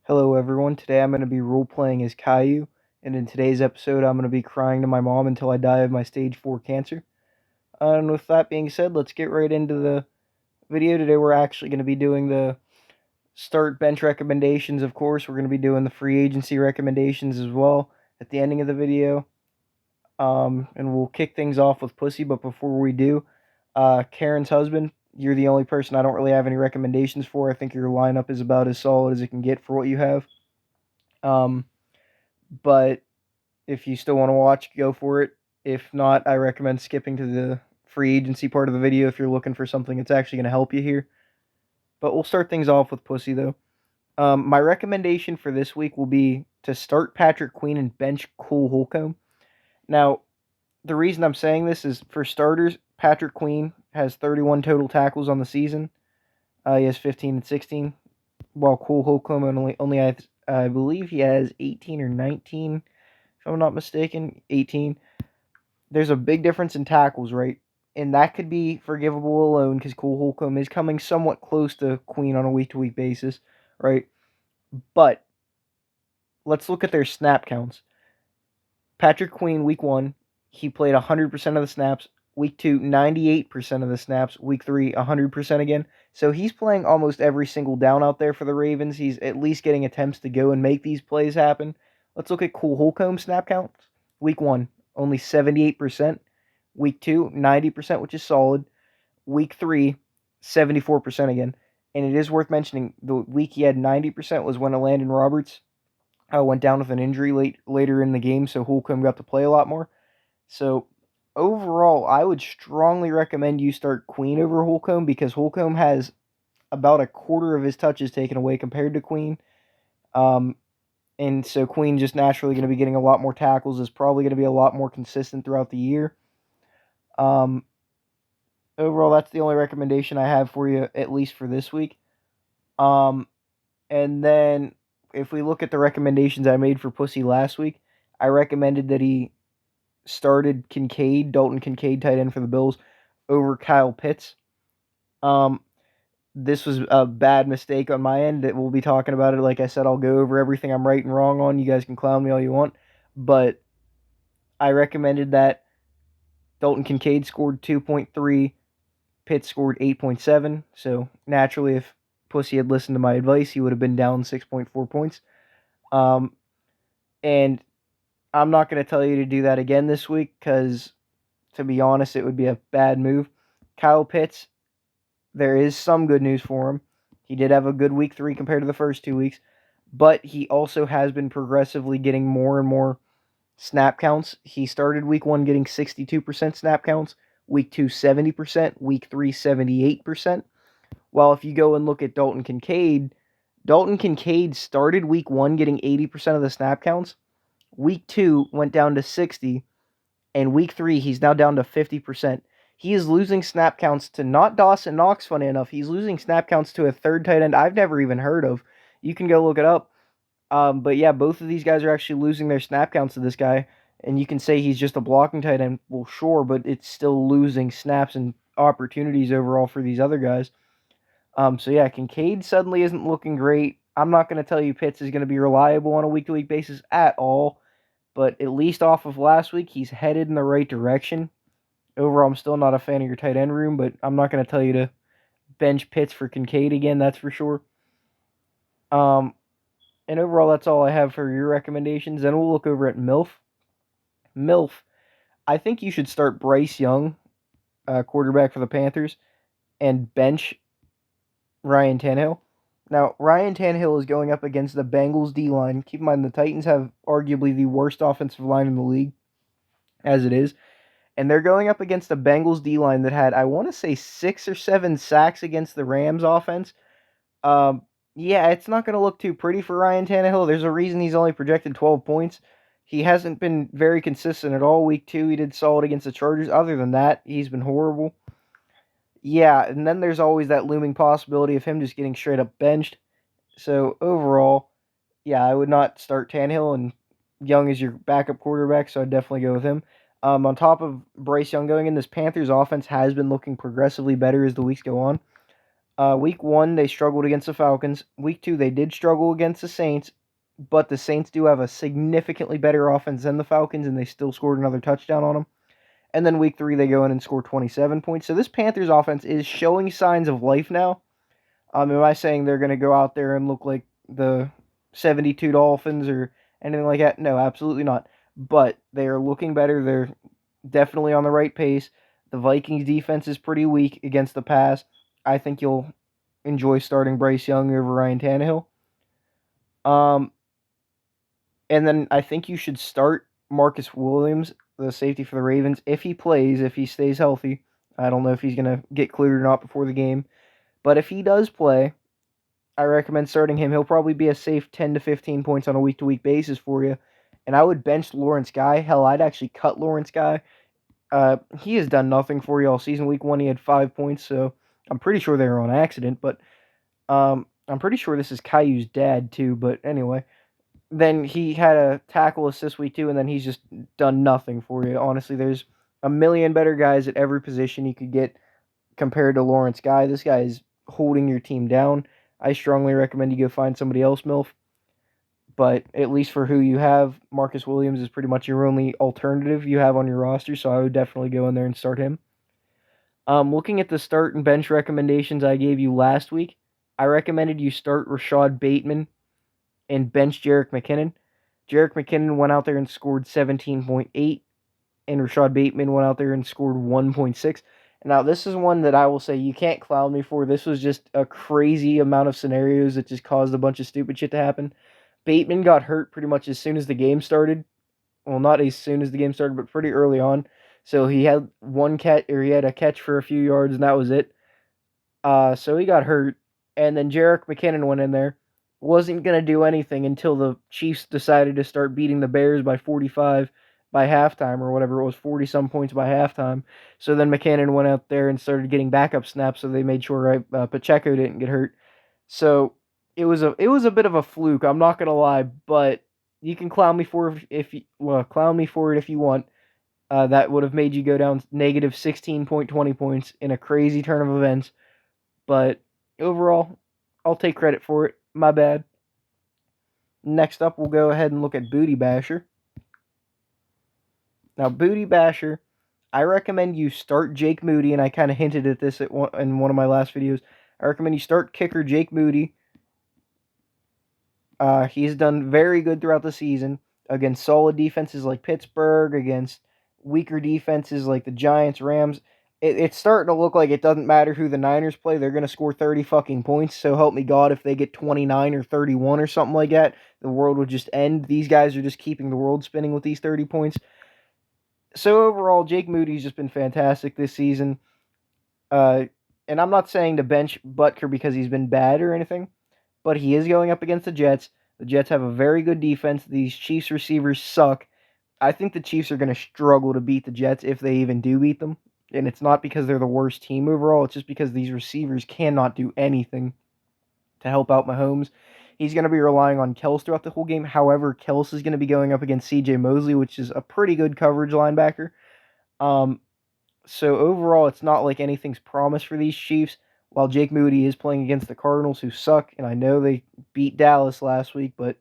Hello everyone, today I'm going to be role-playing as Caillou, and in today's episode I'm going to be crying to my mom until I die of my stage 4 cancer. And with that being said, let's get right into the video. Today we're actually going to be doing the start bench recommendations, of course. We're going to be doing the free agency recommendations as well at the ending of the video. And we'll kick things off with Pussy, but before we do, Karen's husband, you're the only person I don't really have any recommendations for. I think your lineup is about as solid as it can get for what you have. Um, but if you still want to watch, go for it. If not, I recommend skipping to the free agency part of the video if you're looking for something that's actually going to help you here. But we'll start things off with Pussy, though. My recommendation for this week will be to start Patrick Queen and bench Cole Holcomb. Now, the reason I'm saying this is, for starters, Patrick Queen has 31 total tackles on the season. He has 15 and 16, while Cole Holcomb only has, I believe he has 18 or 19, if I'm not mistaken, 18. There's a big difference in tackles, right? And that could be forgivable alone because Cole Holcomb is coming somewhat close to Queen on a week-to-week basis, right? But let's look at their snap counts. Patrick Queen, week 1, he played 100% of the snaps. Week 2, 98% of the snaps. Week 3, 100% again. So he's playing almost every single down out there for the Ravens. He's at least getting attempts to go and make these plays happen. Let's look at Cole Holcomb's snap counts. Week 1, only 78%. Week 2, 90%, which is solid. Week 3, 74% again. And it is worth mentioning, the week he had 90% was when Landon Roberts went down with an injury later in the game, so Holcomb got to play a lot more. So overall, I would strongly recommend you start Queen over Holcomb because Holcomb has about a quarter of his touches taken away compared to Queen. And so Queen just naturally going to be getting a lot more tackles, is probably going to be a lot more consistent throughout the year. Um, Overall, that's the only recommendation I have for you, at least for this week. Um, and then if we look at the recommendations I made for Pussy last week, I recommended that he started Dalton Kincaid, tight end for the Bills, over Kyle Pitts. Um, this was a bad mistake on my end that we'll be talking about it. Like I said, I'll go over everything I'm right and wrong on. You guys can clown me all you want. But I recommended that Dalton Kincaid scored 2.3, Pitts scored 8.7. So naturally, if Pussy had listened to my advice, he would have been down 6.4 points. Um, and I'm not going to tell you to do that again this week because, to be honest, it would be a bad move. Kyle Pitts, there is some good news for him. He did have a good week 3 compared to the first 2 weeks, but he also has been progressively getting more and more snap counts. He started week 1 getting 62% snap counts, week 2 70%, week 3 78%. While if you go and look at Dalton Kincaid started week 1 getting 80% of the snap counts. Week 2 went down to 60, and week 3 he's now down to 50%. He is losing snap counts to not Dawson Knox, funny enough. He's losing snap counts to a third tight end I've never even heard of. You can go look it up. But yeah, both of these guys are actually losing their snap counts to this guy. And you can say he's just a blocking tight end. Well, sure, but it's still losing snaps and opportunities overall for these other guys. So yeah, Kincaid suddenly isn't looking great. I'm not going to tell you Pitts is going to be reliable on a week-to-week basis at all, but at least off of last week, he's headed in the right direction. Overall, I'm still not a fan of your tight end room, but I'm not going to tell you to bench Pitts for Kincaid again, that's for sure. Um, and overall, that's all I have for your recommendations. Then we'll look over at MILF. MILF, I think you should start Bryce Young, quarterback for the Panthers, and bench Ryan Tannehill. Now, Ryan Tannehill is going up against the Bengals D line. Keep in mind, the Titans have arguably the worst offensive line in the league, as it is. And they're going up against the Bengals D line that had, I want to say, 6 or 7 sacks against the Rams offense. Um, yeah, it's not going to look too pretty for Ryan Tannehill. There's a reason he's only projected 12 points. He hasn't been very consistent at all. Week 2, he did solid against the Chargers. Other than that, he's been horrible. Yeah, and then there's always that looming possibility of him just getting straight up benched. So overall, yeah, I would not start Tannehill, and Young is your backup quarterback, so I'd definitely go with him. On top of Bryce Young going in, this Panthers offense has been looking progressively better as the weeks go on. Week 1, they struggled against the Falcons. Week 2, they did struggle against the Saints, but the Saints do have a significantly better offense than the Falcons, and they still scored another touchdown on them. And then week 3, they go in and score 27 points. So this Panthers offense is showing signs of life now. Am I saying they're going to go out there and look like the 72 Dolphins or anything like that? No, absolutely not. But they are looking better. They're definitely on the right pace. The Vikings defense is pretty weak against the pass. I think you'll enjoy starting Bryce Young over Ryan Tannehill. Um, and then I think you should start Marcus Williams, the safety for the Ravens, if he plays, if he stays healthy. I don't know if he's going to get cleared or not before the game. But if he does play, I recommend starting him. He'll probably be a safe 10 to 15 points on a week-to-week basis for you. And I would bench Lawrence Guy. Hell, I'd actually cut Lawrence Guy. He has done nothing for you all season. Week 1, he had 5 points, so I'm pretty sure they were on accident. But I'm pretty sure this is Caillou's dad, too. But anyway, then he had a tackle assist week 2, and then he's just done nothing for you. Honestly, there's a million better guys at every position you could get compared to Lawrence Guy. This guy is holding your team down. I strongly recommend you go find somebody else, MILF. But at least for who you have, Marcus Williams is pretty much your only alternative you have on your roster, so I would definitely go in there and start him. Looking at the start and bench recommendations I gave you last week, I recommended you start Rashad Bateman and bench Jerick McKinnon. Jerick McKinnon went out there and scored 17.8, and Rashad Bateman went out there and scored 1.6. Now, this is one that I will say you can't clown me for. This was just a crazy amount of scenarios that just caused a bunch of stupid shit to happen. Bateman got hurt pretty much as soon as the game started. Well, not as soon as the game started, but pretty early on. So he had he had a catch for a few yards, and that was it. So he got hurt, and then Jerick McKinnon went in there. Wasn't going to do anything until the Chiefs decided to start beating the Bears by 45 by halftime, or whatever it was, 40-some points by halftime. So then McKinnon went out there and started getting backup snaps, so they made sure Pacheco didn't get hurt. So it was a bit of a fluke, I'm not going to lie, but you can clown me for clown me for it if you want. That would have made you go down negative 16.20 points in a crazy turn of events. But overall, I'll take credit for it. My bad. Next up, we'll go ahead and look at Booty Basher. Now, Booty Basher, I recommend you start Jake Moody, and I kind of hinted at this in one of my last videos. I recommend you start kicker Jake Moody. He's done very good throughout the season against solid defenses like Pittsburgh, against weaker defenses like the Giants, Rams. It's starting to look like it doesn't matter who the Niners play. They're going to score 30 fucking points. So help me God, if they get 29 or 31 or something like that, the world would just end. These guys are just keeping the world spinning with these 30 points. So overall, Jake Moody's just been fantastic this season. And I'm not saying to bench Butker because he's been bad or anything, but he is going up against the Jets. The Jets have a very good defense. These Chiefs receivers suck. I think the Chiefs are going to struggle to beat the Jets if they even do beat them. And it's not because they're the worst team overall. It's just because these receivers cannot do anything to help out Mahomes. He's going to be relying on Kels throughout the whole game. However, Kels is going to be going up against C.J. Mosley, which is a pretty good coverage linebacker. So overall, it's not like anything's promised for these Chiefs. While Jake Moody is playing against the Cardinals, who suck, and I know they beat Dallas last week, but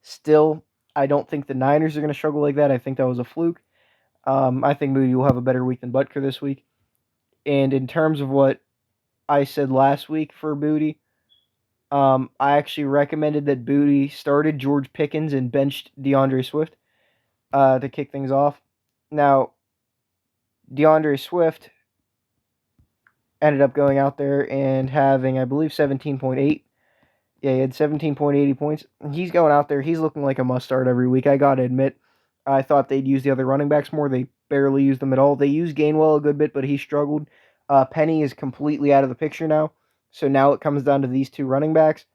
still, I don't think the Niners are going to struggle like that. I think that was a fluke. I think Moody will have a better week than Butker this week. And in terms of what I said last week for Booty, I actually recommended that Booty started George Pickens and benched DeAndre Swift to kick things off. Now, DeAndre Swift ended up going out there and having, I believe, 17.8. Yeah, he had 17.80 points. He's going out there. He's looking like a must-start every week. I got to admit, I thought they'd use the other running backs more. They barely used them at all. They used Gainwell a good bit, but he struggled. Penny is completely out of the picture now. So now it comes down to these two running backs.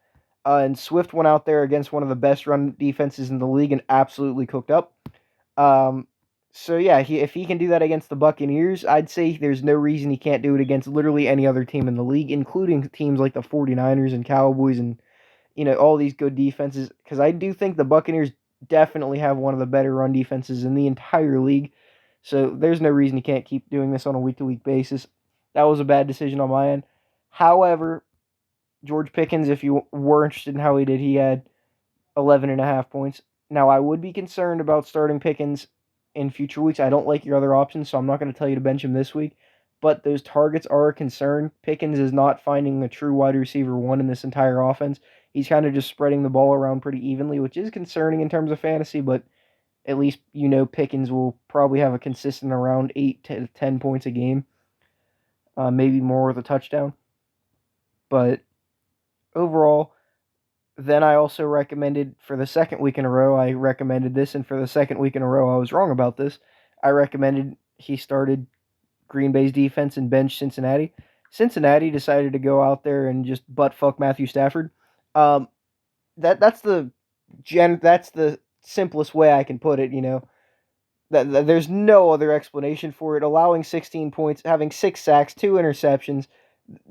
And Swift went out there against one of the best run defenses in the league and absolutely cooked up. So yeah, if he can do that against the Buccaneers, I'd say there's no reason he can't do it against literally any other team in the league, including teams like the 49ers and Cowboys and all these good defenses, because I do think the Buccaneers definitely have one of the better run defenses in the entire league. So there's no reason he can't keep doing this on a week-to-week basis. That was a bad decision on my end. However, George Pickens, if you were interested in how he did, he had 11.5 points. Now, I would be concerned about starting Pickens in future weeks. I don't like your other options, so I'm not going to tell you to bench him this week. But those targets are a concern. Pickens is not finding a true wide receiver one in this entire offense. He's kind of just spreading the ball around pretty evenly, which is concerning in terms of fantasy, but at least Pickens will probably have a consistent around 8 to 10 points a game, maybe more with a touchdown. But overall, then I also recommended for the second week in a row, I recommended this, and for the second week in a row, I was wrong about this. I recommended he started Green Bay's defense and bench Cincinnati. Cincinnati decided to go out there and just butt fuck Matthew Stafford. Um, that's the simplest way I can put it. That there's no other explanation for it. Allowing 16 points, having 6 sacks, 2 interceptions.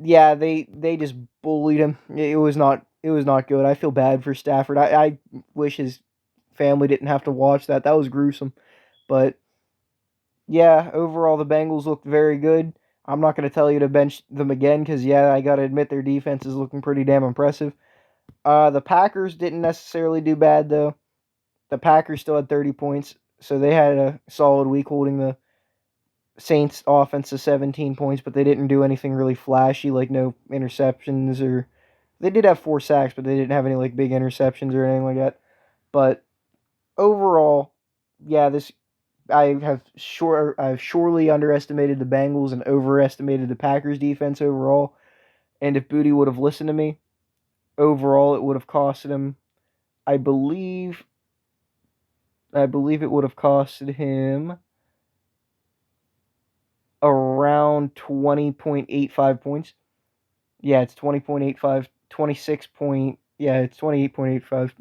Yeah, they just bullied him. It was not good. I feel bad for Stafford. I wish his family didn't have to watch that. That was gruesome. But yeah, overall the Bengals looked very good. I'm not going to tell you to bench them again because yeah, I got to admit their defense is looking pretty damn impressive. The Packers didn't necessarily do bad though. The Packers still had 30 points, so they had a solid week holding the Saints offense to 17 points, but they didn't do anything really flashy, like no interceptions or they did have 4 sacks, but they didn't have any like big interceptions or anything like that. But overall, yeah, this I've surely underestimated the Bengals and overestimated the Packers defense overall. And if Booty would have listened to me, overall it would have costed him. I believe it would have costed him around 20.85 points. Yeah, it's 20.85, 26 point. Yeah, it's 28.85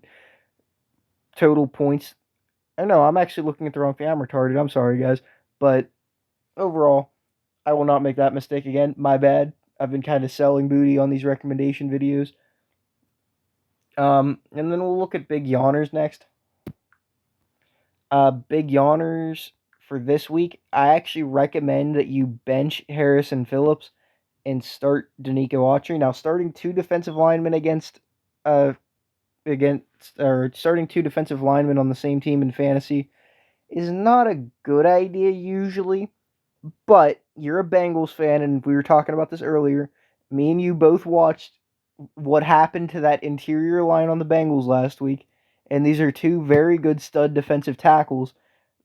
total points. I know I'm actually looking at the wrong thing. I'm retarded. I'm sorry, guys. But overall, I will not make that mistake again. My bad. I've been kind of selling Booty on these recommendation videos. And then we'll look at big yawners next. Big yawners for this week. I actually recommend that you bench Harrison Phillips and start Danico Autry. Now, starting two defensive linemen uh, starting two defensive linemen on the same team in fantasy is not a good idea usually. But you're a Bengals fan, and we were talking about this earlier. Me and you both watched what happened to that interior line on the Bengals last week, and these are two very good stud defensive tackles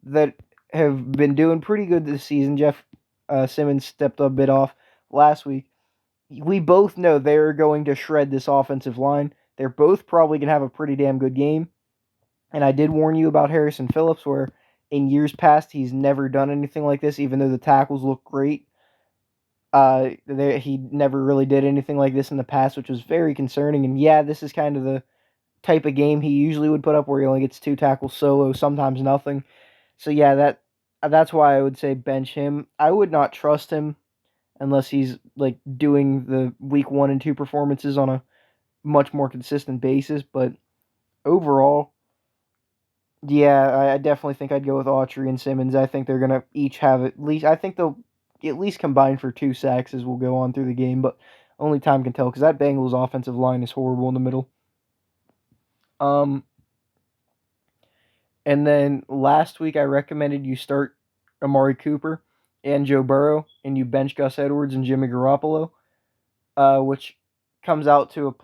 that have been doing pretty good this season. Jeff Simmons stepped a bit off last week. We both know they're going to shred this offensive line. They're both probably going to have a pretty damn good game. And I did warn you about Harrison Phillips, where in years past he's never done anything like this, even though the tackles look great. He never really did anything like this in the past, which was very concerning. And yeah, this is kind of the type of game he usually would put up, where he only gets 2 tackles solo, sometimes nothing. So yeah, that's why I would say bench him. I would not trust him unless he's like doing the week 1 and 2 performances on a much more consistent basis. But overall, yeah, I definitely think I'd go with Autry and Simmons. I think they're gonna each have at least. I think they'll at least combine for 2 sacks as we'll go on through the game, but only time can tell because that Bengals offensive line is horrible in the middle. Um, and then last week I recommended you start Amari Cooper and Joe Burrow, and you bench Gus Edwards and Jimmy Garoppolo, which comes out to a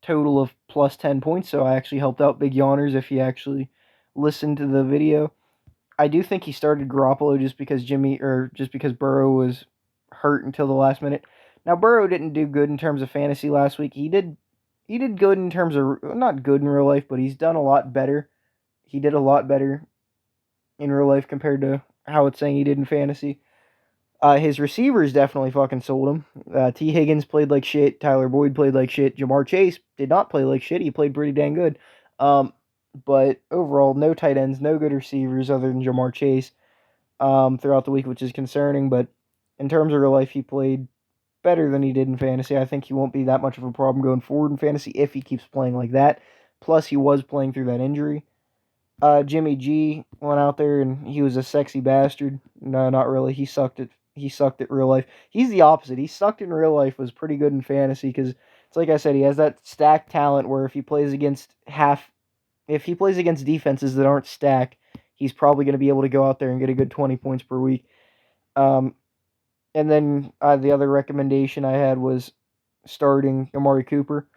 total of plus 10 points. So I actually helped out Big Yawners if you actually listened to the video. I do think he started Garoppolo just because Burrow was hurt until the last minute. Now Burrow didn't do good in terms of fantasy last week. He did good in terms of not good in real life, but he's done a lot better. He did a lot better in real life compared to how it's saying he did in fantasy. His receivers definitely fucking sold him. T. Higgins played like shit. Tyler Boyd played like shit. Jamar Chase did not play like shit. He played pretty dang good. But overall, no tight ends, no good receivers other than Jamar Chase throughout the week, which is concerning. But in terms of real life, he played better than he did in fantasy. I think he won't be that much of a problem going forward in fantasy if he keeps playing like that. Plus, he was playing through that injury. Jimmy G went out there and he was a sexy bastard. No, not really. He sucked at real life. He's the opposite. He sucked in real life, was pretty good in fantasy because It's like I said, he has that stacked talent where if he plays against defenses that aren't stacked, he's probably going to be able to go out there and get a good 20 points per week. Um, and then the other recommendation I had was starting Amari Cooper,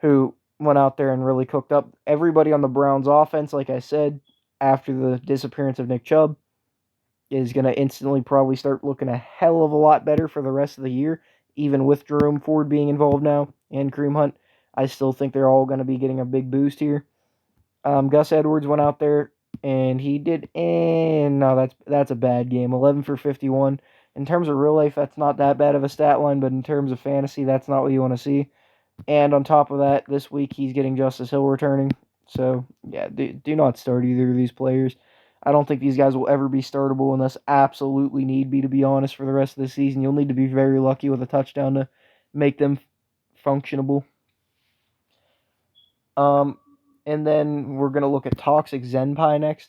who went out there and really cooked up everybody on the Browns offense. Like I said, after the disappearance of Nick Chubb, is going to instantly probably start looking a hell of a lot better for the rest of the year, even with Jerome Ford being involved now and Kareem Hunt. I still think they're all going to be getting a big boost here. Gus Edwards went out there and he did. And no, that's a bad game. 11 for 51. In terms of real life, that's not that bad of a stat line, but in terms of fantasy, that's not what you want to see. And on top of that, this week he's getting Justice Hill returning. So, yeah, do not start either of these players. I don't think these guys will ever be startable unless absolutely need be, to be honest, for the rest of the season. You'll need to be very lucky with a touchdown to make them functionable. Um, and then we're going to look at Toxic Zenpai next.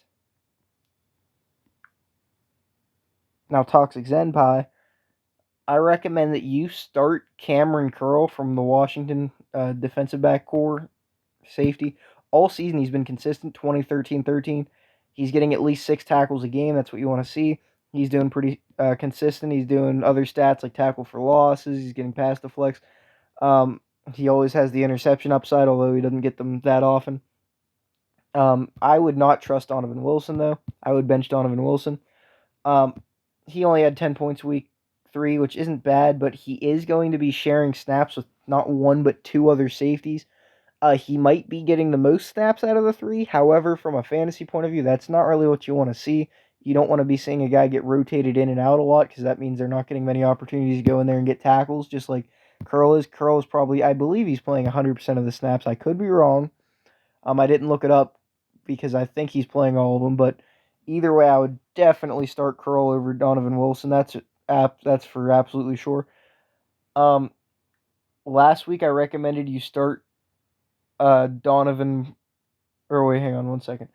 Now, Toxic Zenpai, I recommend that you start Cameron Curl from the Washington defensive back core safety. All season, he's been consistent 20, 13, 13. He's getting at least 6 tackles a game. That's what you want to see. He's doing pretty consistent. He's doing other stats like tackle for losses. He's getting past the flex. He always has the interception upside, although he doesn't get them that often. I would not trust Donovan Wilson, though. I would bench Donovan Wilson. He only had 10 points week 3, which isn't bad, but he is going to be sharing snaps with not one but 2 other safeties. He might be getting the most snaps out of the 3. However, from a fantasy point of view, that's not really what you want to see. You don't want to be seeing a guy get rotated in and out a lot because that means they're not getting many opportunities to go in there and get tackles, just like Curl is. Curl is probably, I believe he's playing 100% of the snaps. I could be wrong. I didn't look it up because I think he's playing all of them, but either way, I would definitely start Curl over Donovan Wilson. That's for absolutely sure. Um, Last week I recommended you start Donovan. Or wait, hang on one second.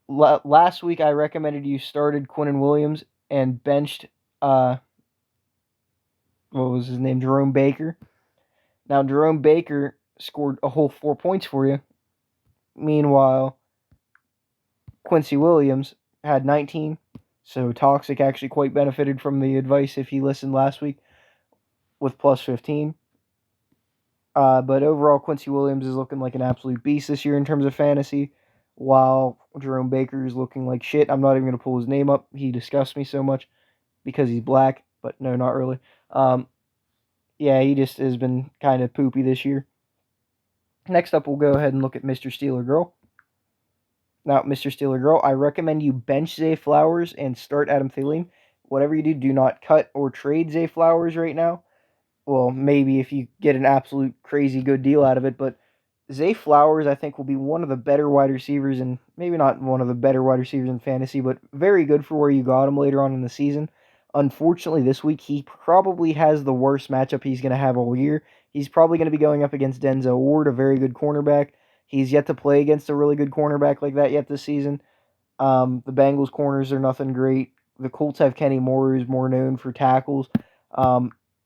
Last week I recommended you started Quinnen Williams and benched what was his name, Jerome Baker. Now Jerome Baker scored a whole 4 points for you. Meanwhile, Quincy Williams had 19. So Toxic actually quite benefited from the advice if he listened last week with plus 15. But overall, Quincy Williams is looking like an absolute beast this year in terms of fantasy, while Jerome Baker is looking like shit. I'm not even going to pull his name up. He disgusts me so much because he's black, but no, not really. Yeah, he just has been kind of poopy this year. Next up, we'll go ahead and look at Mr. Steeler Girl. Now, Mr. Steeler Girl, I recommend you bench Zay Flowers and start Adam Thielen. Whatever you do not cut or trade Zay Flowers right now. Well, maybe if you get an absolute crazy good deal out of it, but Zay Flowers, I think, will be one of the better wide receivers, and maybe not one of the better wide receivers in fantasy, but very good for where you got him later on in the season. Unfortunately, this week, he probably has the worst matchup he's going to have all year. He's probably going to be going up against Denzel Ward, a very good cornerback. He's yet to play against a really good cornerback like that yet this season. The Bengals corners are nothing great. The Colts have Kenny Moore, who's more known for tackles.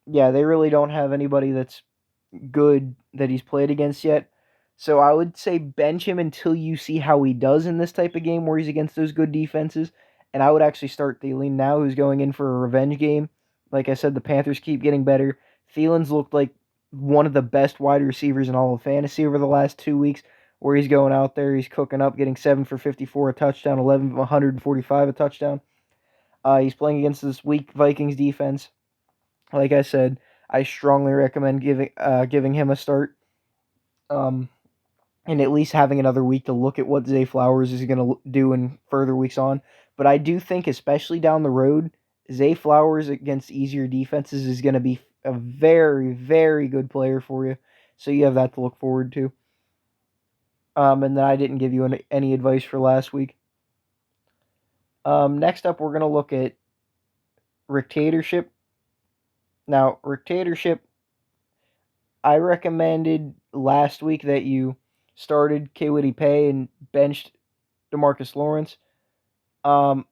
Yeah, they really don't have anybody that's good that he's played against yet. So I would say bench him until you see how he does in this type of game where he's against those good defenses. And I would actually start Thielen now, who's going in for a revenge game. Like I said, the Panthers keep getting better. Thielen's looked like one of the best wide receivers in all of fantasy over the last 2 weeks, where he's going out there, he's cooking up, getting 7 for 54 a touchdown, 11 for 145 a touchdown. He's playing against this weak Vikings defense. Like I said, I strongly recommend giving him a start. And at least having another week to look at what Zay Flowers is going to do in further weeks on. But I do think, especially down the road, Zay Flowers against easier defenses is going to be a very, very good player for you. So you have that to look forward to. And then I didn't give you any advice for last week. Next up, we're going to look at Rictatorship. Now, Rictatorship, I recommended last week that you started Kwity Paye and benched DeMarcus Lawrence. Now,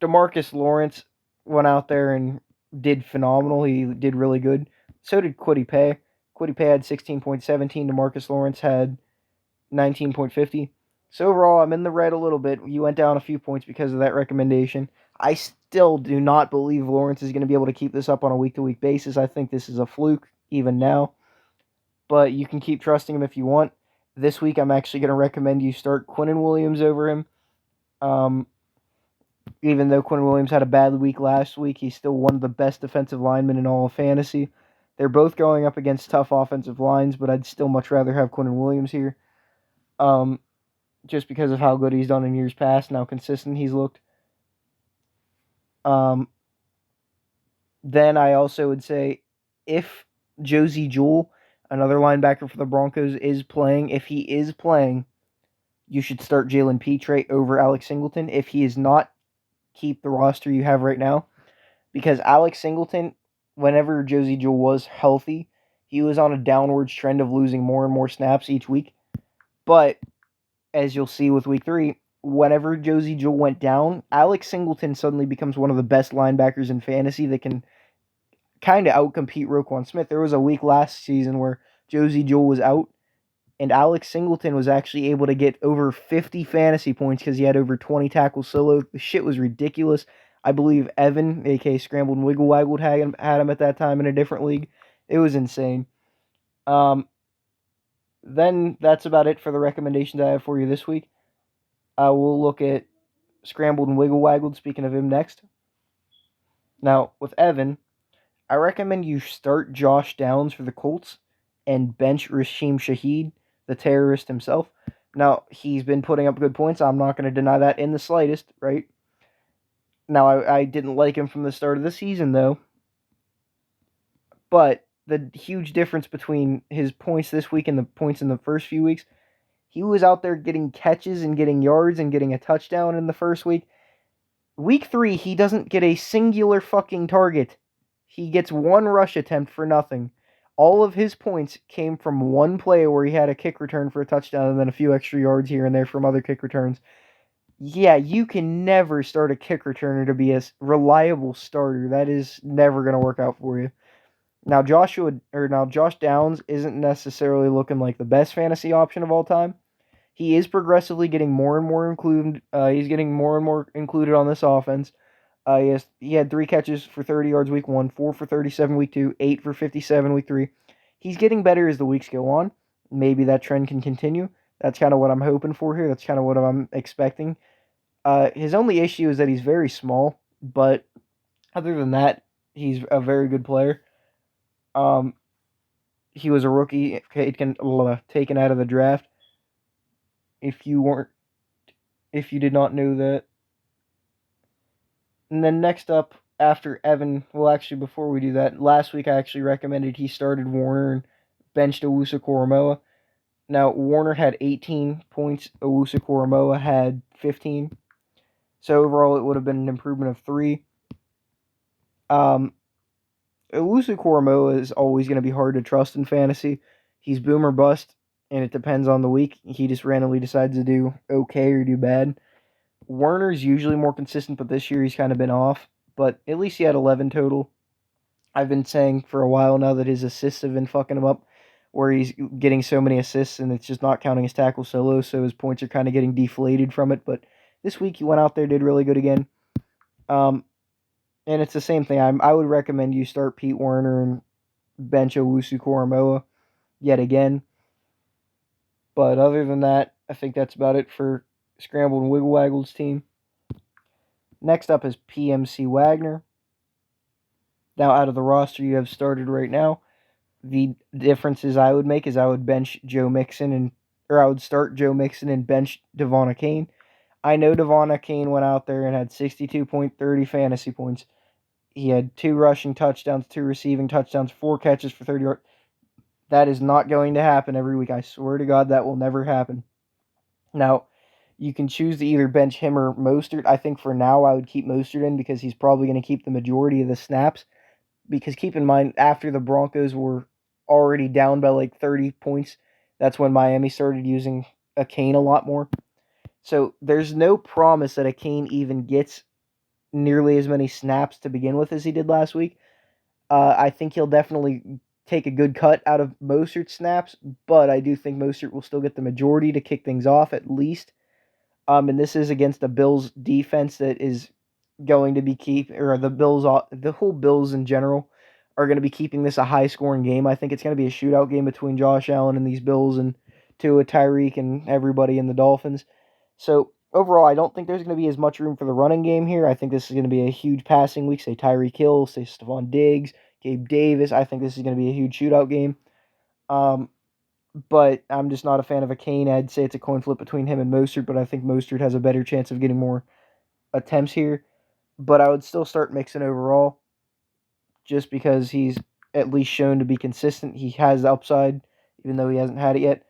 DeMarcus Lawrence went out there and did phenomenal. He did really good. So did Kwity Paye. Kwity Paye had 16.17. DeMarcus Lawrence had 19.50. So overall, I'm in the red a little bit. You went down a few points because of that recommendation. I still do not believe Lawrence is going to be able to keep this up on a week-to-week basis. I think this is a fluke even now. But you can keep trusting him if you want. This week, I'm actually going to recommend you start Quinnen Williams over him. Even though Quinnen Williams had a bad week last week, he's still one of the best defensive linemen in all of fantasy. They're both going up against tough offensive lines, but I'd still much rather have Quinnen Williams here. Just because of how good he's done in years past and how consistent he's looked. Then I also would say if Josie Jewell, another linebacker for the Broncos, is playing, if he is playing, you should start Jalen Petre over Alex Singleton. If he is not, keep the roster you have right now. Because Alex Singleton, whenever Josie Jewell was healthy, he was on a downwards trend of losing more and more snaps each week. But as you'll see with week 3, whenever Josie Jewell went down, Alex Singleton suddenly becomes one of the best linebackers in fantasy that can kind of outcompete Roquan Smith. There was a week last season where Josie Jewell was out, and Alex Singleton was actually able to get over 50 fantasy points because he had over 20 tackles solo. The shit was ridiculous. I believe Evan, aka Scrambled and Wiggle Waggled, had him at that time in a different league. It was insane. Then that's about it for the recommendations I have for you this week. We'll look at Scrambled and Wiggle Waggled, speaking of him, next. Now, with Evan, I recommend you start Josh Downs for the Colts and bench Rasheem Shaheed, the terrorist himself. Now, he's been putting up good points. I'm not going to deny that in the slightest, right? Now, I didn't like him from the start of the season, though. But the huge difference between his points this week and the points in the first few weeks, he was out there getting catches and getting yards and getting a touchdown in the first week. Week 3, he doesn't get a singular fucking target. He gets one rush attempt for nothing. All of his points came from one play where he had a kick return for a touchdown and then a few extra yards here and there from other kick returns. Yeah, you can never start a kick returner to be a reliable starter. That is never going to work out for you. Now Josh Downs isn't necessarily looking like the best fantasy option of all time. He is progressively getting more and more included. He's getting more and more included on this offense. He had 3 catches for 30 yards week 1, 4 for 37 week 2, 8 for 57 week 3. He's getting better as the weeks go on. Maybe that trend can continue. That's kind of what I'm hoping for here. That's kind of what I'm expecting. His only issue is that he's very small, but other than that, he's a very good player. He was a rookie taken out of the draft. If you did not know that. And then next up, after Evan, well, actually, before we do that, last week I actually recommended he started Warner and benched Owusu-Koramoah. Now, Warner had 18 points, Owusu-Koramoah had 15. So overall, it would have been an improvement of 3. Owusu-Koramoah is always going to be hard to trust in fantasy. He's boom or bust, and it depends on the week. He just randomly decides to do okay or do bad. Werner's usually more consistent, but this year he's kind of been off. But at least he had 11 total. I've been saying for a while now that his assists have been fucking him up, where he's getting so many assists and it's just not counting his tackle solo, so his points are kind of getting deflated from it. But this week he went out there, did really good again. And it's the same thing. I would recommend you start Pete Werner and bench Owusu-Koramoah yet again. But other than that, I think that's about it for Scrambled and Wiggle Waggle's team. Next up is PMC Wagner. Now, out of the roster you have started right now, the differences I would make is I would bench Joe Mixon I would start Joe Mixon and bench Devon Achane. I know Devon Achane went out there and had 62.30 fantasy points. He had 2 rushing touchdowns, 2 receiving touchdowns, 4 catches for 30 yards. That is not going to happen every week. I swear to God, that will never happen. Now, you can choose to either bench him or Mostert. I think for now I would keep Mostert in because he's probably going to keep the majority of the snaps. Because keep in mind, after the Broncos were already down by like 30 points, that's when Miami started using Achane a lot more. So there's no promise that Achane even gets nearly as many snaps to begin with as he did last week. I think he'll definitely take a good cut out of Mostert's snaps, but I do think Mostert will still get the majority to kick things off at least. And this is against the Bills defense that is going to be or the Bills, the whole Bills in general are going to be keeping this a high scoring game. I think it's going to be a shootout game between Josh Allen and these Bills and Tua, Tyreek, and everybody in the Dolphins. So overall, I don't think there's going to be as much room for the running game here. I think this is going to be a huge passing week. Say Tyreek Hill, say Stephon Diggs, Gabe Davis. I think this is going to be a huge shootout game. But I'm just not a fan of a Kane. I'd say it's a coin flip between him and Mostert, but I think Mostert has a better chance of getting more attempts here. But I would still start Mixon overall, just because he's at least shown to be consistent. He has the upside, even though he hasn't had it yet.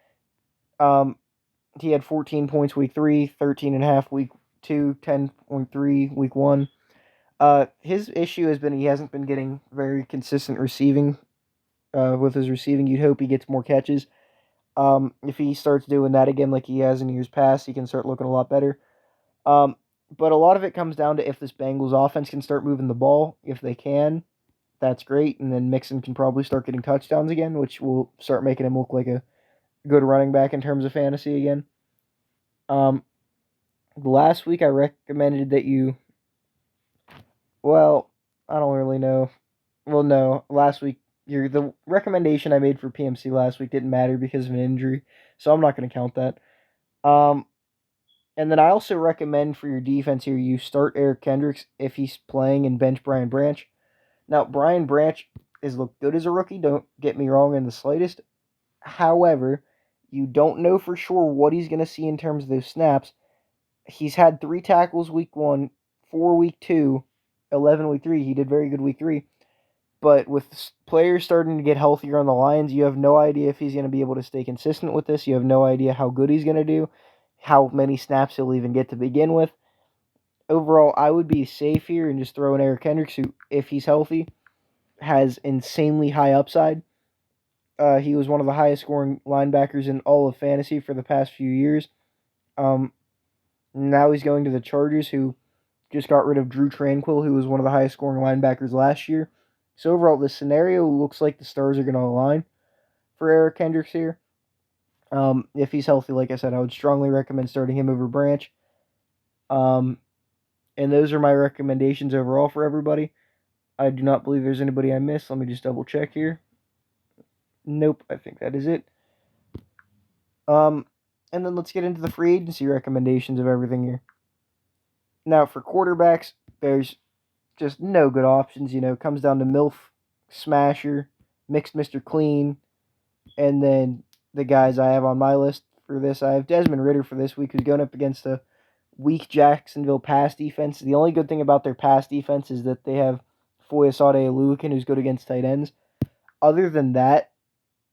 He had 14 points week 3, 13.5 week 2, 10.3 week 1. His issue has been he hasn't been getting very consistent receiving. With his receiving, you'd hope he gets more catches. If he starts doing that again like he has in years past, he can start looking a lot better. But a lot of it comes down to if this Bengals offense can start moving the ball. If they can, that's great. And then Mixon can probably start getting touchdowns again, which will start making him look like a good running back in terms of fantasy again. Last week I recommended that you. Well, I don't really know. Well, no, last week the recommendation I made for PMC last week didn't matter because of an injury, so I'm not going to count that. And then I also recommend for your defense here you start Eric Kendricks if he's playing and bench Brian Branch. Now Brian Branch has looked good as a rookie. Don't get me wrong in the slightest. However, you don't know for sure what he's going to see in terms of those snaps. He's had 3 tackles week 1, 4 week 2, 11 week 3. He did very good week 3. But with players starting to get healthier on the Lions, you have no idea if he's going to be able to stay consistent with this. You have no idea how good he's going to do, how many snaps he'll even get to begin with. Overall, I would be safe here and just throw in Eric Kendricks, who, if he's healthy, has insanely high upside. He was one of the highest scoring linebackers in all of fantasy for the past few years. Now he's going to the Chargers, who just got rid of Drew Tranquill, who was one of the highest scoring linebackers last year. So overall, the scenario looks like the stars are going to align for Eric Kendricks here. If he's healthy, like I said, I would strongly recommend starting him over Branch. And those are my recommendations overall for everybody. I do not believe there's anybody I missed. Let me just double check here. Nope, I think that is it. And then let's get into the free agency recommendations of everything here. Now, for quarterbacks, there's just no good options. It comes down to MILF, Smasher, Mixed Mr. Clean, and then the guys I have on my list for this. I have Desmond Ridder for this week, who's going up against a weak Jacksonville pass defense. The only good thing about their pass defense is that they have Foyesade Aluakin, who's good against tight ends. Other than that,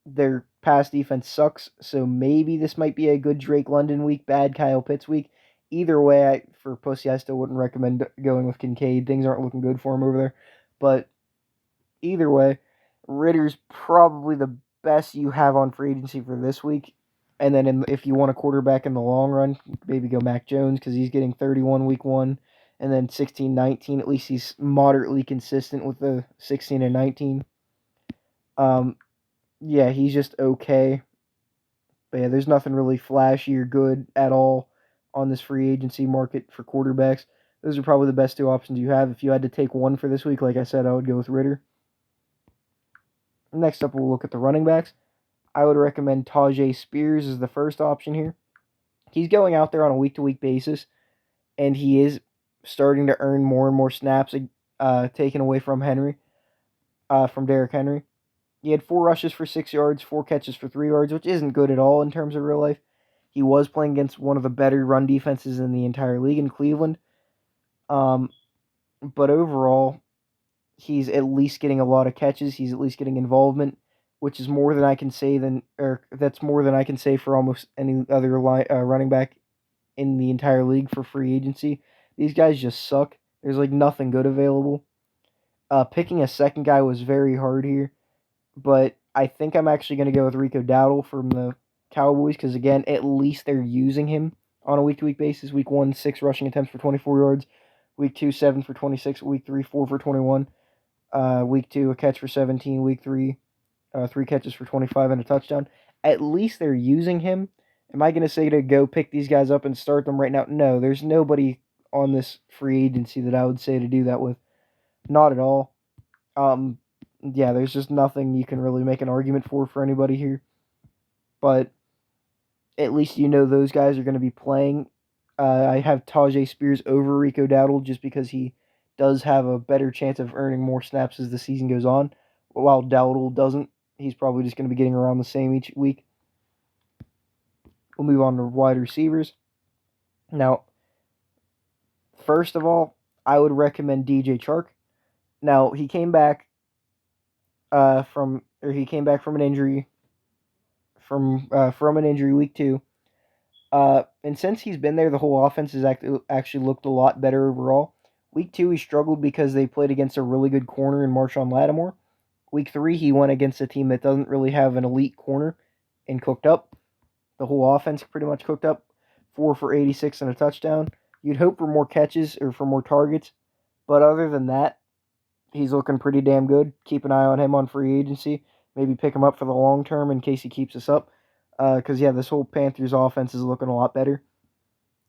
their pass defense sucks, so maybe this might be a good Drake London week, bad Kyle Pitts week. Either way, for Pussy, I still wouldn't recommend going with Kincaid. Things aren't looking good for him over there. But either way, Ritter's probably the best you have on free agency for this week. And then if you want a quarterback in the long run, maybe go Mac Jones because he's getting 31 week 1 and then 16, 19. At least he's moderately consistent with the 16 and 19. Yeah, he's just okay. But yeah, there's nothing really flashy or good at all on this free agency market for quarterbacks. Those are probably the best 2 options you have. If you had to take one for this week, like I said, I would go with Ridder. Next up, we'll look at the running backs. I would recommend Tajay Spears as the first option here. He's going out there on a week-to-week basis, and he is starting to earn more and more snaps taken away from Derrick Henry. He had 4 rushes for 6 yards, 4 catches for 3 yards, which isn't good at all in terms of real life. He was playing against one of the better run defenses in the entire league in Cleveland. But overall, he's at least getting a lot of catches. He's at least getting involvement, which is more than I can say that's more than I can say for almost any other running back in the entire league for free agency. These guys just suck. There's nothing good available. Picking a second guy was very hard here, but I think I'm actually going to go with Rico Dowdle from the Cowboys because, again, at least they're using him on a week-to-week basis. Week 1, 6 rushing attempts for 24 yards. Week 2, 7 for 26. Week 3, 4 for 21. Week 2, a catch for 17. Week 3, 3 catches for 25 and a touchdown. At least they're using him. Am I going to say to go pick these guys up and start them right now? No, there's nobody on this free agency that I would say to do that with. Not at all. Yeah, there's just nothing you can really make an argument for anybody here. But at least you know those guys are going to be playing. I have Tajay Spears over Rico Dowdle just because he does have a better chance of earning more snaps as the season goes on, while Dowdle doesn't. He's probably just going to be getting around the same each week. We'll move on to wide receivers. Now, first of all, I would recommend DJ Chark. Now, he came back from an injury from an injury week 2. And since he's been there, the whole offense has actually looked a lot better overall. Week 2, he struggled because they played against a really good corner in Marshawn Lattimore. Week 3, he went against a team that doesn't really have an elite corner and cooked up. The whole offense pretty much cooked up. 4 for 86 and a touchdown. You'd hope for more catches or for more targets. But other than that, he's looking pretty damn good. Keep an eye on him on free agency. Maybe pick him up for the long term in case he keeps us up. Because, this whole Panthers offense is looking a lot better.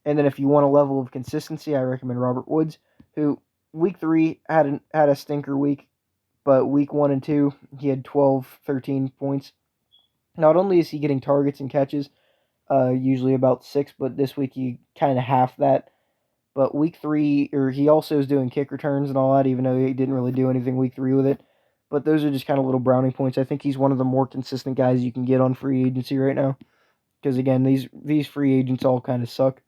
And then if you want a level of consistency, I recommend Robert Woods, who week 3 had a stinker week, but week 1 and 2, he had 12, 13 points. Not only is he getting targets and catches, usually about 6, but this week he kind of half that. But week 3, he also is doing kick returns and all that, even though he didn't really do anything week 3 with it. But those are just kind of little brownie points. I think he's one of the more consistent guys you can get on free agency right now. Because again, these free agents all kind of suck.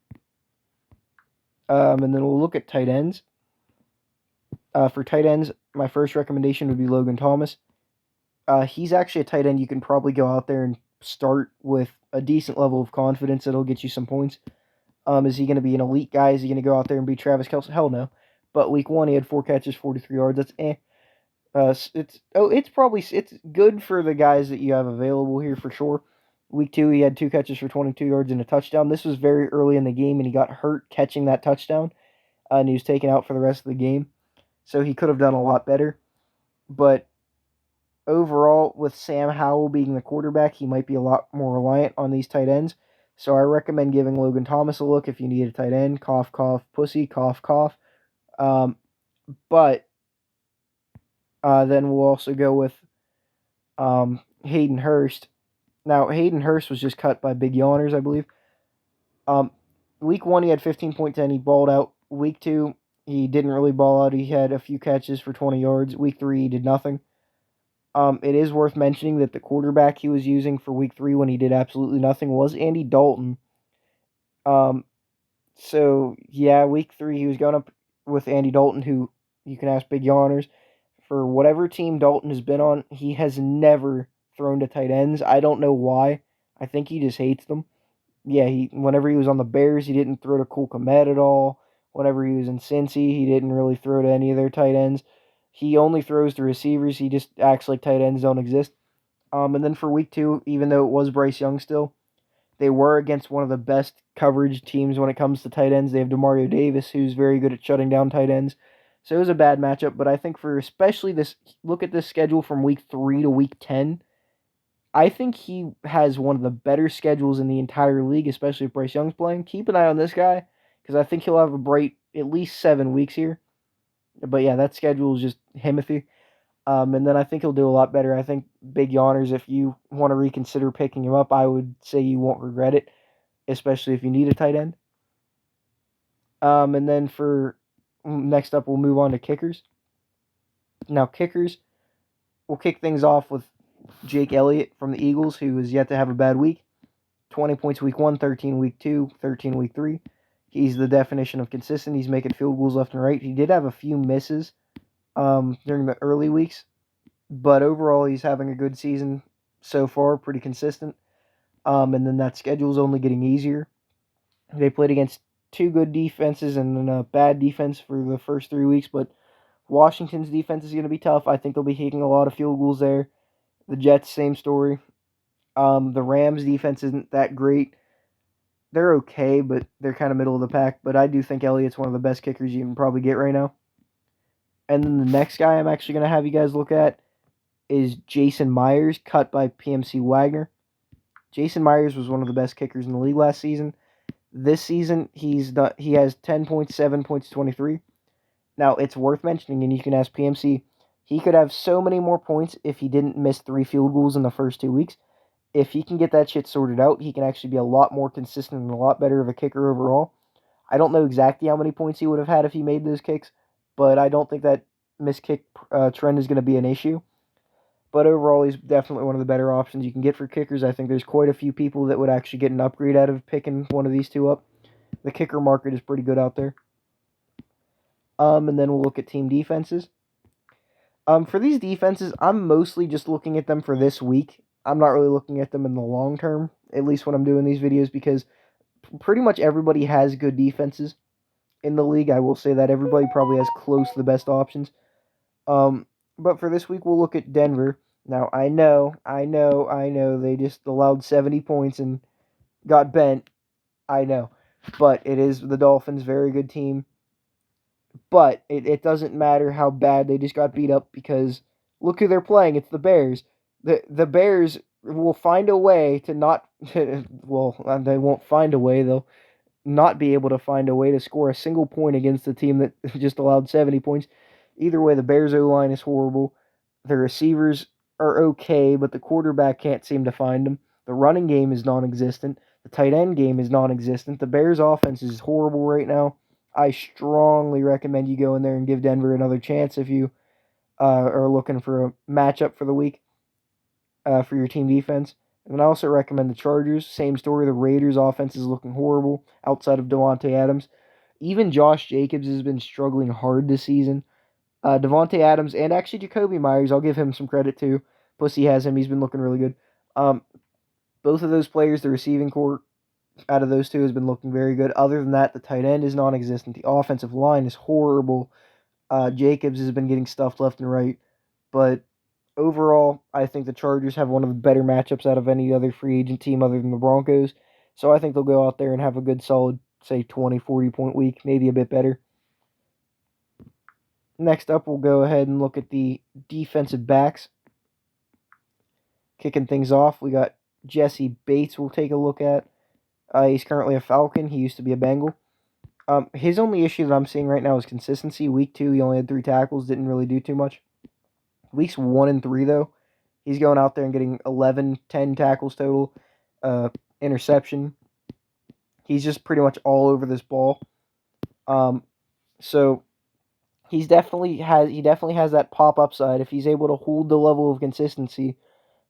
And then we'll look at tight ends. For tight ends, my first recommendation would be Logan Thomas. He's actually a tight end you can probably go out there and start with a decent level of confidence that'll get you some points. Is he going to be an elite guy? Is he going to go out there and be Travis Kelce? Hell no. But week 1, he had 4 catches, 43 yards. That's eh. It's good for the guys that you have available here for sure. Week 2, he had 2 catches for 22 yards and a touchdown. This was very early in the game, and he got hurt catching that touchdown, and he was taken out for the rest of the game. So he could have done a lot better. But overall, with Sam Howell being the quarterback, he might be a lot more reliant on these tight ends. So I recommend giving Logan Thomas a look if you need a tight end. Cough, cough, pussy, cough, cough. But then we'll also go with Hayden Hurst. Now, Hayden Hurst was just cut by Big Yawners, I believe. Week 1, he had 15.10. He balled out. Week 2, he didn't really ball out. He had a few catches for 20 yards. Week 3, he did nothing. It is worth mentioning that the quarterback he was using for week 3 when he did absolutely nothing was Andy Dalton. So, week 3, he was going up with Andy Dalton, who you can ask Big Yawners. For whatever team Dalton has been on, he has never thrown to tight ends. I don't know why. I think he just hates them. Whenever he was on the Bears, he didn't throw to Cole Kmet at all. Whenever he was in Cincy, he didn't really throw to any of their tight ends. He only throws to receivers. He just acts like tight ends don't exist. And then for week 2, even though it was Bryce Young still, they were against one of the best coverage teams when it comes to tight ends. They have Demario Davis, who's very good at shutting down tight ends. So it was a bad matchup, but I think for especially this, look at this schedule from week 3 to week 10. I think he has one of the better schedules in the entire league, especially if Bryce Young's playing. Keep an eye on this guy, because I think he'll have a bright at least 7 weeks here. But that schedule is just himothy. And then I think he'll do a lot better. I think Big Yawners, if you want to reconsider picking him up, I would say you won't regret it, especially if you need a tight end. And then for next up, we'll move on to kickers. Now, kickers, we'll kick things off with Jake Elliott from the Eagles, who is yet to have a bad week. 20 points week 1, 13 week 2, 13 week 3. He's the definition of consistent. He's making field goals left and right. He did have a few misses during the early weeks, but overall he's having a good season so far, pretty consistent. And then that schedule's only getting easier. They played against 2 good defenses and then a bad defense for the first 3 weeks, but Washington's defense is going to be tough. I think they'll be taking a lot of field goals there. The Jets, same story. The Rams' defense isn't that great. They're okay, but they're kind of middle of the pack. But I do think Elliott's one of the best kickers you can probably get right now. And then the next guy I'm actually going to have you guys look at is Jason Myers, cut by PMC Wagner. Jason Myers was one of the best kickers in the league last season. This season, he has 10 points, 7 points, 23. Now, it's worth mentioning, and you can ask PMC, he could have so many more points if he didn't miss 3 field goals in the first 2 weeks. If he can get that shit sorted out, he can actually be a lot more consistent and a lot better of a kicker overall. I don't know exactly how many points he would have had if he made those kicks, but I don't think that missed kick trend is going to be an issue. But overall, he's definitely one of the better options you can get for kickers. I think there's quite a few people that would actually get an upgrade out of picking one of these two up. The kicker market is pretty good out there. And then we'll look at team defenses. For these defenses, I'm mostly just looking at them for this week. I'm not really looking at them in the long term, at least when I'm doing these videos, because pretty much everybody has good defenses in the league. I will say that everybody probably has close to the best options. But for this week, we'll look at Denver. Now, I know, they just allowed 70 points and got bent. I know. But it is the Dolphins, very good team. But it doesn't matter how bad they just got beat up because look who they're playing. It's the Bears. The Bears will find a way to not. Well, they won't find a way. They'll not be able to find a way to score a single point against the team that just allowed 70 points. Either way, the Bears O-line is horrible. The receivers are okay, but the quarterback can't seem to find them. The running game is non-existent. The tight end game is non-existent. The Bears offense is horrible right now. I strongly recommend you go in there and give Denver another chance if you are looking for a matchup for the week for your team defense. And I also recommend the Chargers. Same story. The Raiders' offense is looking horrible outside of Davante Adams. Even Josh Jacobs has been struggling hard this season. Davante Adams and actually Jacoby Myers, I'll give him some credit too. Plus he has him. He's been looking really good. Both of those players, the receiving core out of those two has been looking very good. Other than that, the tight end is non-existent. The offensive line is horrible. Jacobs has been getting stuffed left and right. But overall, I think the Chargers have one of the better matchups out of any other free agent team other than the Broncos. So I think they'll go out there and have a good, solid, say, 20, 40-point week, maybe a bit better. Next up, we'll go ahead and look at the defensive backs. Kicking things off, we got Jesse Bates we'll take a look at. He's currently a Falcon. He used to be a Bengal. His only issue that I'm seeing right now is consistency. Week 2, he only had 3 tackles, didn't really do too much. Weeks 1 and 3, though, he's going out there and getting 11, 10 tackles total, interception. He's just pretty much all over this ball. So he definitely has that pop upside. If he's able to hold the level of consistency,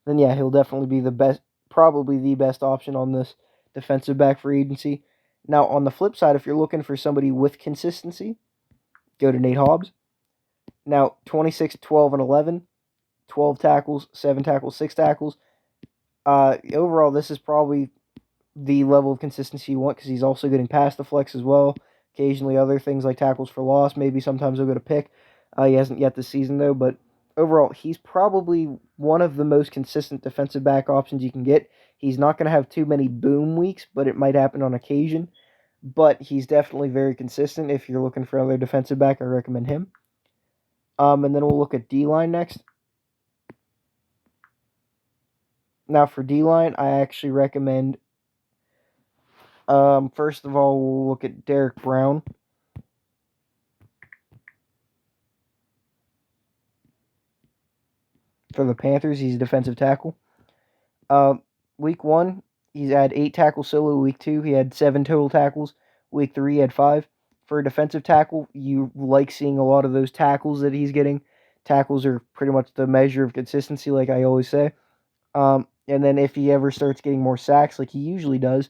then yeah, he'll definitely be the best, probably the best option on this defensive back free agency. Now, on the flip side, if you're looking for somebody with consistency, go to Nate Hobbs. Now, 26, 12, and 11, 12 tackles, 7 tackles, 6 tackles. Overall, this is probably the level of consistency you want because he's also getting past the flex as well. Occasionally, other things like tackles for loss. Maybe sometimes he'll get a pick. He hasn't yet this season, though, but overall, he's probably one of the most consistent defensive back options you can get. He's not going to have too many boom weeks, but it might happen on occasion. But he's definitely very consistent. If you're looking for another defensive back, I recommend him. And then we'll look at D-line next. Now, for D-line, I actually recommend, first of all, we'll look at Derek Brown. For the Panthers, he's a defensive tackle. Week 1, he's had 8 tackles solo. Week 2, he had 7 total tackles. Week 3, he had 5. For a defensive tackle, you like seeing a lot of those tackles that he's getting. Tackles are pretty much the measure of consistency, like I always say. And then if he ever starts getting more sacks, like he usually does,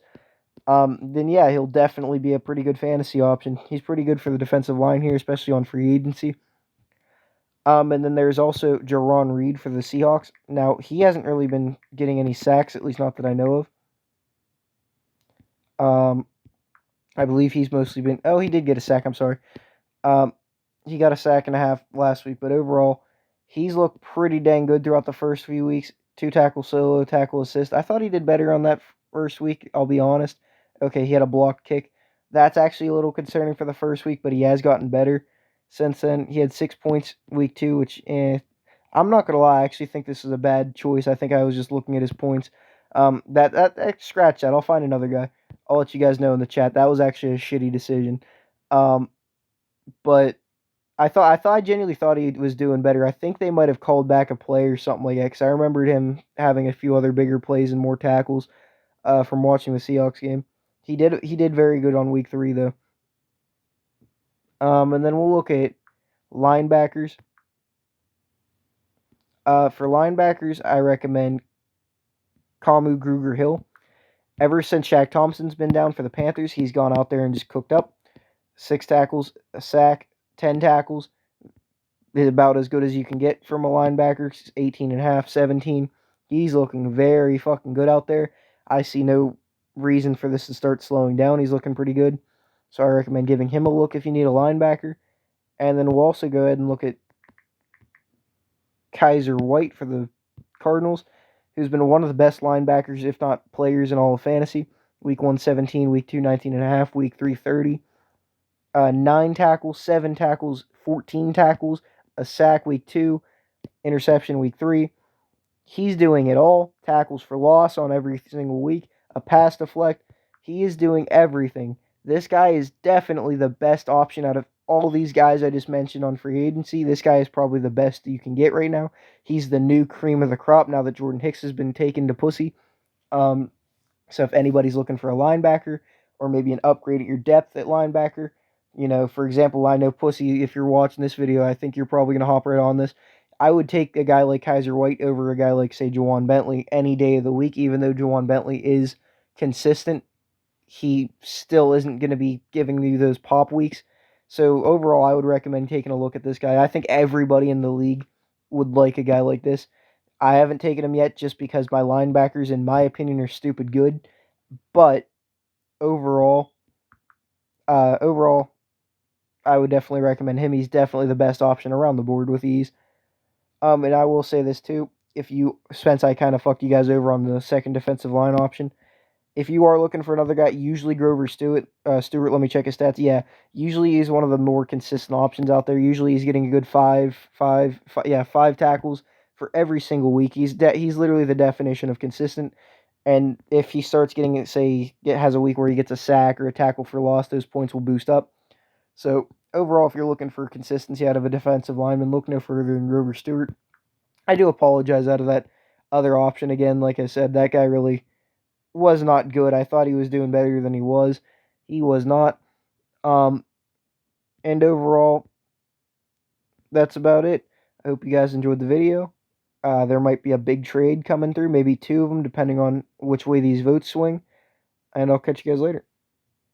then yeah, he'll definitely be a pretty good fantasy option. He's pretty good for the defensive line here, especially on free agency. And then there's also Jaron Reed for the Seahawks. Now, he hasn't really been getting any sacks, at least not that I know of. I believe he's mostly been... Oh, he did get a sack, I'm sorry. He got a sack and a half last week, but overall, he's looked pretty dang good throughout the first few weeks. 2 tackle solo, tackle assist. I thought he did better on that first week, I'll be honest. Okay, he had a blocked kick. That's actually a little concerning for the first week, but he has gotten better. since then. He had 6 points week 2, which I'm not gonna lie, I actually think this is a bad choice. I think I was just looking at his points. Scratch that. I'll find another guy. I'll let you guys know in the chat. That was actually a shitty decision. Um, but I genuinely thought he was doing better. I think they might have called back a play or something like that because I remembered him having a few other bigger plays and more tackles from watching the Seahawks game. He did very good on week 3 though. And then we'll look at linebackers. For linebackers, I recommend Kamu Grugier-Hill. Ever since Shaq Thompson's been down for the Panthers, he's gone out there and just cooked up. 6 tackles, a sack, 10 tackles. Is about as good as you can get from a linebacker. 18 and a half, 17. He's looking very fucking good out there. I see no reason for this to start slowing down. He's looking pretty good. So I recommend giving him a look if you need a linebacker. And then we'll also go ahead and look at Kaiser White for the Cardinals, who's been one of the best linebackers, if not players, in all of fantasy. Week 1, 17, week 2, 19 and a half, week 3, 30. 9 tackles, 7 tackles, 14 tackles, a sack week 2, interception week 3. He's doing it all. Tackles for loss on every single week, a pass deflect. He is doing everything. This guy is definitely the best option out of all these guys I just mentioned on free agency. This guy is probably the best you can get right now. He's the new cream of the crop now that Jordan Hicks has been taken to pussy. So if anybody's looking for a linebacker or maybe an upgrade at your depth at linebacker, for example, I know Pussy, if you're watching this video, I think you're probably going to hop right on this. I would take a guy like Kaiser White over a guy like, say, Juwan Bentley any day of the week, even though Juwan Bentley is consistent. He still isn't going to be giving you those pop weeks. So overall, I would recommend taking a look at this guy. I think everybody in the league would like a guy like this. I haven't taken him yet just because my linebackers, in my opinion, are stupid good. But overall, overall, I would definitely recommend him. He's definitely the best option around the board with ease. And I will say this too. Spence, I kind of fucked you guys over on the second defensive line option. If you are looking for another guy, usually Grover Stewart, let me check his stats. Yeah, usually he's one of the more consistent options out there. Usually he's getting a good five tackles for every single week. He's literally the definition of consistent. And if he starts getting, has a week where he gets a sack or a tackle for loss, those points will boost up. So overall, if you're looking for consistency out of a defensive lineman, look no further than Grover Stewart. I do apologize out of that other option again. Like I said, that guy really was not good. I thought he was doing better than he was. He was not. And overall, that's about it. I hope you guys enjoyed the video. There might be a big trade coming through, maybe 2 of them, depending on which way these votes swing. And I'll catch you guys later.